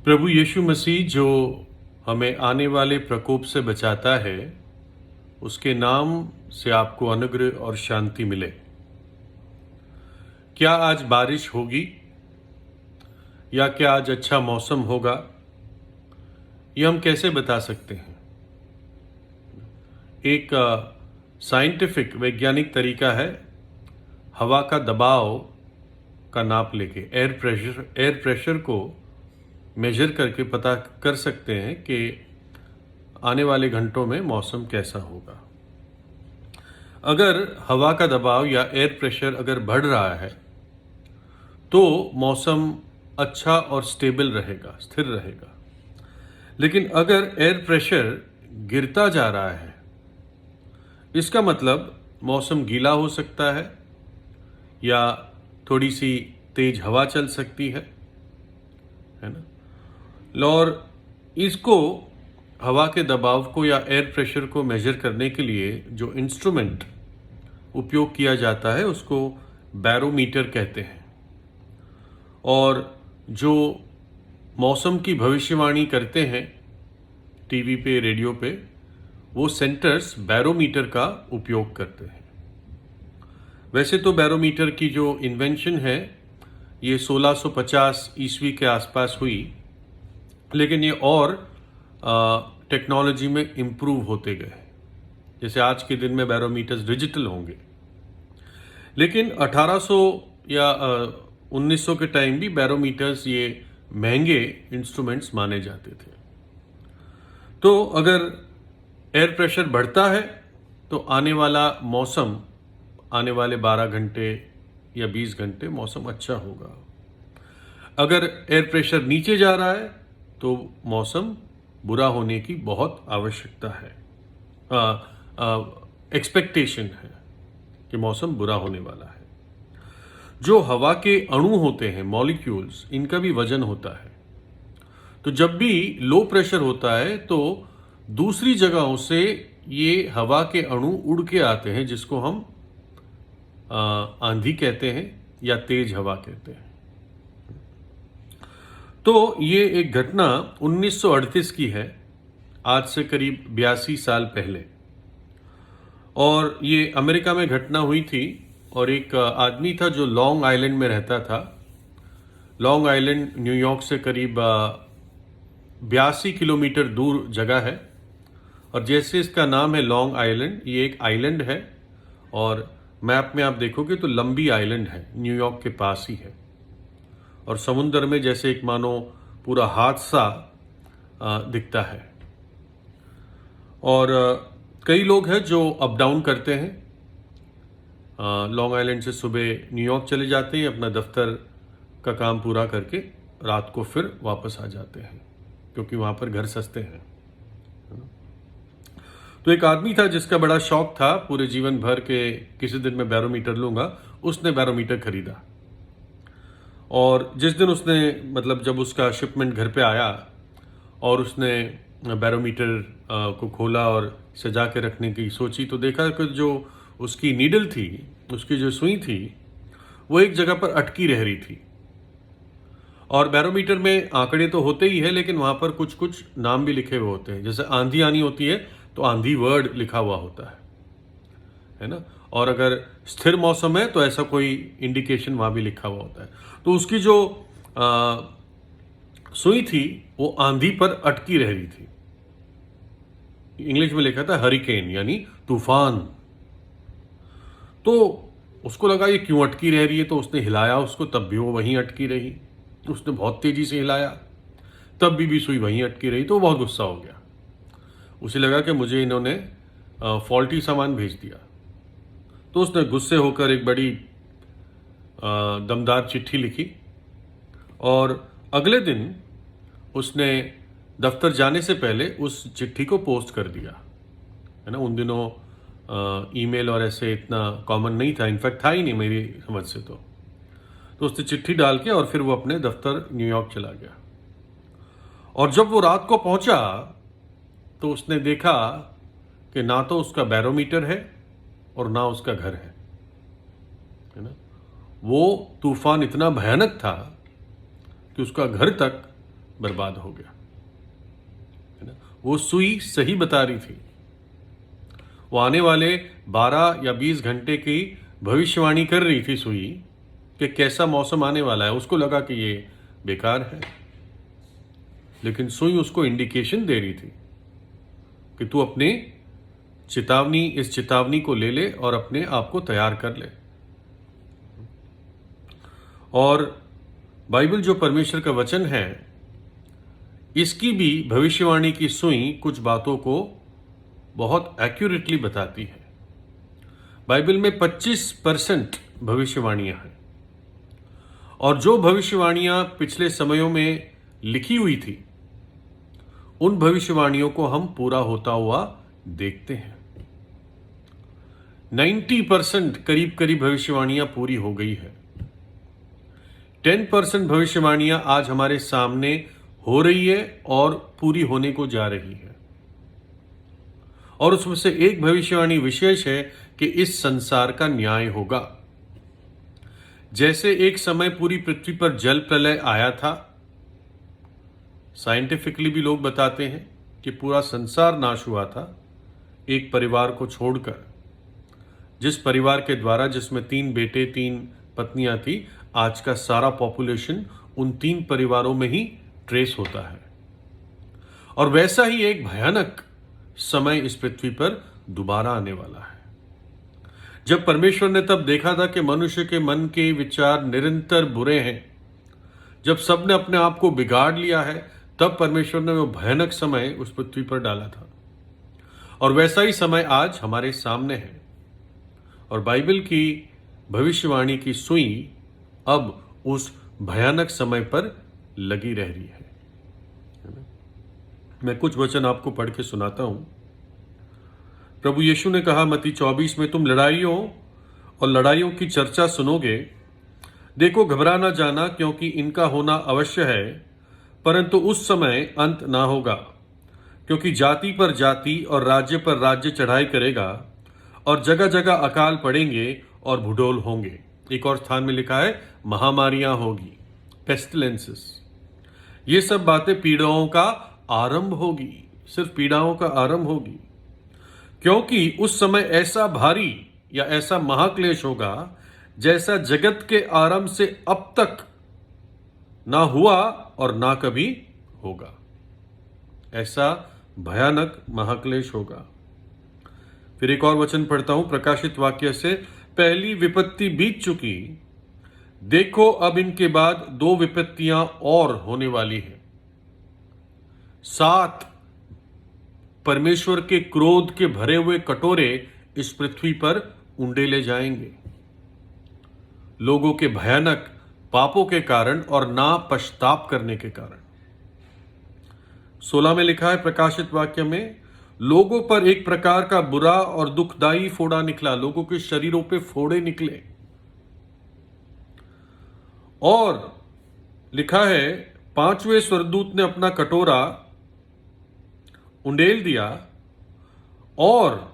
प्रभु यीशु मसीह जो हमें आने वाले प्रकोप से बचाता है, उसके नाम से आपको अनुग्रह और शांति मिले। क्या आज बारिश होगी या क्या आज अच्छा मौसम होगा, ये हम कैसे बता सकते हैं? एक साइंटिफिक वैज्ञानिक तरीका है हवा का दबाव का नाप लेके एयर प्रेशर को मेजर करके पता कर सकते हैं कि आने वाले घंटों में मौसम कैसा होगा। अगर हवा का दबाव या एयर प्रेशर अगर बढ़ रहा है तो मौसम अच्छा और स्टेबल रहेगा, स्थिर रहेगा। लेकिन अगर एयर प्रेशर गिरता जा रहा है, इसका मतलब मौसम गीला हो सकता है या थोड़ी सी तेज हवा चल सकती है ना। और इसको हवा के दबाव को या एयर प्रेशर को मेजर करने के लिए जो इंस्ट्रूमेंट उपयोग किया जाता है उसको बैरोमीटर कहते हैं। और जो मौसम की भविष्यवाणी करते हैं टीवी पे, रेडियो पे, वो सेंटर्स बैरोमीटर का उपयोग करते हैं। वैसे तो बैरोमीटर की जो इन्वेंशन है ये 1650 ईस्वी के आसपास हुई, लेकिन ये और टेक्नोलॉजी में इम्प्रूव होते गए। जैसे आज के दिन में बैरोमीटर्स डिजिटल होंगे, लेकिन 1800 या 1900 के टाइम भी बैरोमीटर्स ये महंगे इंस्ट्रूमेंट्स माने जाते थे। तो अगर एयर प्रेशर बढ़ता है तो आने वाला मौसम, आने वाले 12 घंटे या 20 घंटे मौसम अच्छा होगा। अगर एयर प्रेशर नीचे जा रहा है तो मौसम बुरा होने की बहुत आवश्यकता है, एक्सपेक्टेशन है कि मौसम बुरा होने वाला है। जो हवा के अणु होते हैं, मॉलिक्यूल्स, इनका भी वजन होता है। तो जब भी लो प्रेशर होता है तो दूसरी जगहों से ये हवा के अणु उड़ के आते हैं, जिसको हम आंधी कहते हैं या तेज हवा कहते हैं। तो ये एक घटना 1938 की है, आज से करीब 82 साल पहले। और ये अमेरिका में घटना हुई थी और एक आदमी था जो लॉन्ग आइलैंड में रहता था। लॉन्ग आइलैंड न्यूयॉर्क से करीब 82 किलोमीटर दूर जगह है। और जैसे इसका नाम है लॉन्ग आइलैंड, ये एक आइलैंड है और मैप में आप देखोगे तो लंबी आइलैंड है, न्यूयॉर्क के पास ही है। और समुंदर में जैसे एक मानो पूरा हाथ सा दिखता है। और कई लोग हैं जो अप डाउन करते हैं। लॉन्ग आइलैंड से सुबह न्यूयॉर्क चले जाते हैं, अपना दफ्तर का काम पूरा करके रात को फिर वापस आ जाते हैं, क्योंकि वहाँ पर घर सस्ते हैं। तो एक आदमी था जिसका बड़ा शौक था पूरे जीवन भर के किसी दिन मैं बैरोमीटर लूँगा। उसने बैरोमीटर खरीदा और जिस दिन उसने, मतलब जब उसका शिपमेंट घर पे आया और उसने बैरोमीटर को खोला और सजा के रखने की सोची, तो देखा कि जो उसकी नीडल थी, उसकी जो सुई थी, वो एक जगह पर अटकी रह रही थी। और बैरोमीटर में आंकड़े तो होते ही है, लेकिन वहाँ पर कुछ कुछ नाम भी लिखे हुए होते हैं। जैसे आंधी आनी होती है तो आंधी वर्ड लिखा हुआ होता है ना। और अगर स्थिर मौसम है तो ऐसा कोई इंडिकेशन वहाँ भी लिखा हुआ होता है। तो उसकी जो सुई थी वो आंधी पर अटकी रह रही थी। इंग्लिश में लिखा था हरिकेन, यानी तूफान। तो उसको लगा ये क्यों अटकी रह रही है, तो उसने हिलाया उसको, तब भी वो वहीं अटकी रही। उसने बहुत तेजी से हिलाया, तब भी सुई वहीं अटकी रही। तो बहुत गुस्सा हो गया। उसे लगा कि मुझे इन्होंने फॉल्टी सामान भेज दिया। तो उसने गुस्से होकर एक बड़ी दमदार चिट्ठी लिखी और अगले दिन उसने दफ्तर जाने से पहले उस चिट्ठी को पोस्ट कर दिया, है ना। उन दिनों ईमेल और ऐसे इतना कॉमन नहीं था, इनफैक्ट था ही नहीं मेरी समझ से। तो उसने चिट्ठी डाल के और फिर वो अपने दफ्तर न्यूयॉर्क चला गया। और जब वो रात को पहुंचा तो उसने देखा कि ना तो उसका बैरोमीटर है और ना उसका घर है ना। वो तूफान इतना भयानक था कि उसका घर तक बर्बाद हो गया, है ना। वो सुई सही बता रही थी, वो आने वाले 12 या 20 घंटे की भविष्यवाणी कर रही थी सुई कि कैसा मौसम आने वाला है। उसको लगा कि ये बेकार है, लेकिन सुई उसको इंडिकेशन दे रही थी कि तू अपने इस चेतावनी को ले ले और अपने आप को तैयार कर ले। और बाइबल जो परमेश्वर का वचन है, इसकी भी भविष्यवाणी की सुई कुछ बातों को बहुत एक्यूरेटली बताती है। बाइबल में 25% भविष्यवाणियां हैं, और जो भविष्यवाणियां पिछले समयों में लिखी हुई थी, उन भविष्यवाणियों को हम पूरा होता हुआ देखते हैं। 90% करीब करीब भविष्यवाणियां पूरी हो गई है। 10% भविष्यवाणियां आज हमारे सामने हो रही है और पूरी होने को जा रही है। और उसमें से एक भविष्यवाणी विशेष है कि इस संसार का न्याय होगा। जैसे एक समय पूरी पृथ्वी पर जल प्रलय आया था, साइंटिफिकली भी लोग बताते हैं कि पूरा संसार नाश हुआ था एक परिवार को छोड़कर, जिस परिवार के द्वारा, जिसमें 3 बेटे 3 पत्नियां थी, आज का सारा पॉपुलेशन उन 3 परिवारों में ही ट्रेस होता है। और वैसा ही एक भयानक समय इस पृथ्वी पर दोबारा आने वाला है, जब परमेश्वर ने तब देखा था कि मनुष्य के मन के विचार निरंतर बुरे हैं, जब सबने अपने आप को बिगाड़ लिया है, तब परमेश्वर ने वो भयानक समय उस पृथ्वी पर डाला था। और वैसा ही समय आज हमारे सामने है, और बाइबल की भविष्यवाणी की सुई अब उस भयानक समय पर लगी रह रही है। मैं कुछ वचन आपको पढ़ के सुनाता हूं। प्रभु यीशु ने कहा मत्ती 24 में, तुम लड़ाइयों और लड़ाइयों की चर्चा सुनोगे, देखो घबरा ना जाना, क्योंकि इनका होना अवश्य है, परंतु उस समय अंत ना होगा। क्योंकि जाति पर जाति और राज्य पर राज्य चढ़ाई करेगा, और जगह जगह अकाल पड़ेंगे और भूडोल होंगे। एक और स्थान में लिखा है महामारियां होगी, पेस्टिलेंसेस। ये सब बातें पीड़ाओं का आरंभ होगी, सिर्फ पीड़ाओं का आरंभ होगी। क्योंकि उस समय ऐसा भारी या ऐसा महाक्लेश होगा जैसा जगत के आरंभ से अब तक ना हुआ और ना कभी होगा। ऐसा भयानक महाक्लेश होगा। फिर एक और वचन पढ़ता हूं प्रकाशित वाक्य से, पहली विपत्ति बीत चुकी, देखो अब इनके बाद 2 विपत्तियां और होने वाली हैं। 7 परमेश्वर के क्रोध के भरे हुए कटोरे इस पृथ्वी पर उंडेले जाएंगे, लोगों के भयानक पापों के कारण और ना पश्चाताप करने के कारण। 16 में लिखा है प्रकाशित वाक्य में, लोगों पर एक प्रकार का बुरा और दुखदाई फोड़ा निकला, लोगों के शरीरों पे फोड़े निकले। और लिखा है 5वें स्वर्गदूत ने अपना कटोरा उंडेल दिया, और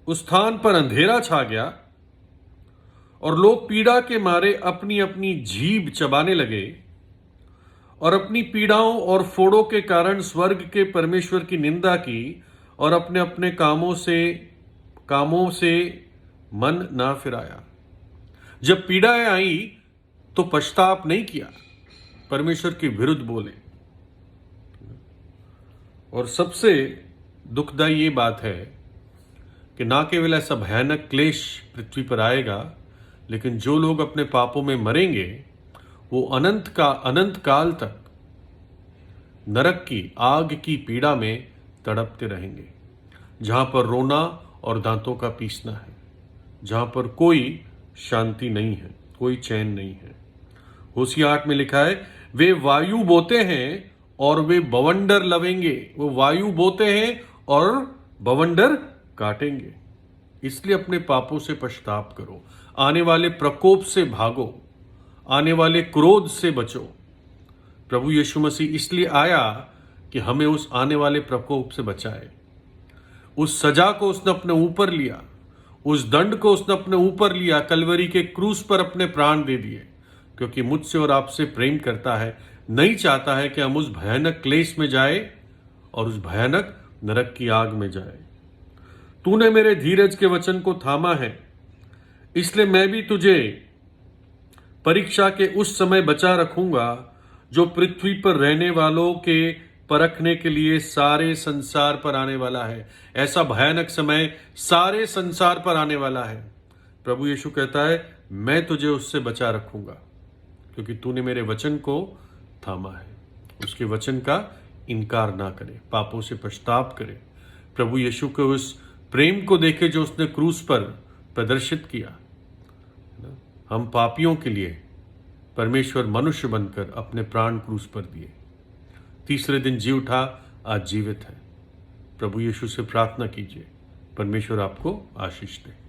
उस स्थान पर अंधेरा छा गया, और लोग पीड़ा के मारे अपनी अपनी जीभ चबाने लगे, और अपनी पीड़ाओं और फोड़ों के कारण स्वर्ग के परमेश्वर की निंदा की, और अपने अपने कामों से मन ना फिराया। जब पीड़ाएं आई तो पश्चाताप नहीं किया, परमेश्वर के विरुद्ध बोले। और सबसे दुखदाई ये बात है कि ना केवल ऐसा भयानक क्लेश पृथ्वी पर आएगा, लेकिन जो लोग अपने पापों में मरेंगे वो अनंत काल तक नरक की आग की पीड़ा में तड़पते रहेंगे, जहां पर रोना और दांतों का पीसना है, जहां पर कोई शांति नहीं है, कोई चैन नहीं है। होशिया 8 में लिखा है, वे वायु बोते हैं और वे बवंडर लवेंगे। वो वायु बोते हैं और बवंडर काटेंगे। इसलिए अपने पापों से पश्चाताप करो, आने वाले प्रकोप से भागो, आने वाले क्रोध से बचो। प्रभु यीशु मसीह इसलिए आया कि हमें उस आने वाले प्रकोप से बचाए। उस सजा को उसने अपने ऊपर लिया, उस दंड को उसने अपने ऊपर लिया, कलवरी के क्रूस पर अपने प्राण दे दिए, क्योंकि मुझसे और आपसे प्रेम करता है। नहीं चाहता है कि हम उस भयानक क्लेश में जाए और उस भयानक नरक की आग में जाए। तूने मेरे धीरज के वचन को थामा है, इसलिए मैं भी तुझे परीक्षा के उस समय बचा रखूंगा जो पृथ्वी पर रहने वालों के परखने के लिए सारे संसार पर आने वाला है। ऐसा भयानक समय सारे संसार पर आने वाला है। प्रभु यीशु कहता है, मैं तुझे उससे बचा रखूंगा क्योंकि तूने मेरे वचन को थामा है। उसके वचन का इनकार ना करे, पापों से पश्चाताप करे, प्रभु यीशु के उस प्रेम को देखे जो उसने क्रूस पर प्रदर्शित किया। हम पापियों के लिए परमेश्वर मनुष्य बनकर अपने प्राण क्रूस पर दिए, तीसरे दिन जी उठा, आज जीवित है। प्रभु यीशु से प्रार्थना कीजिए, परमेश्वर आपको आशीष दे।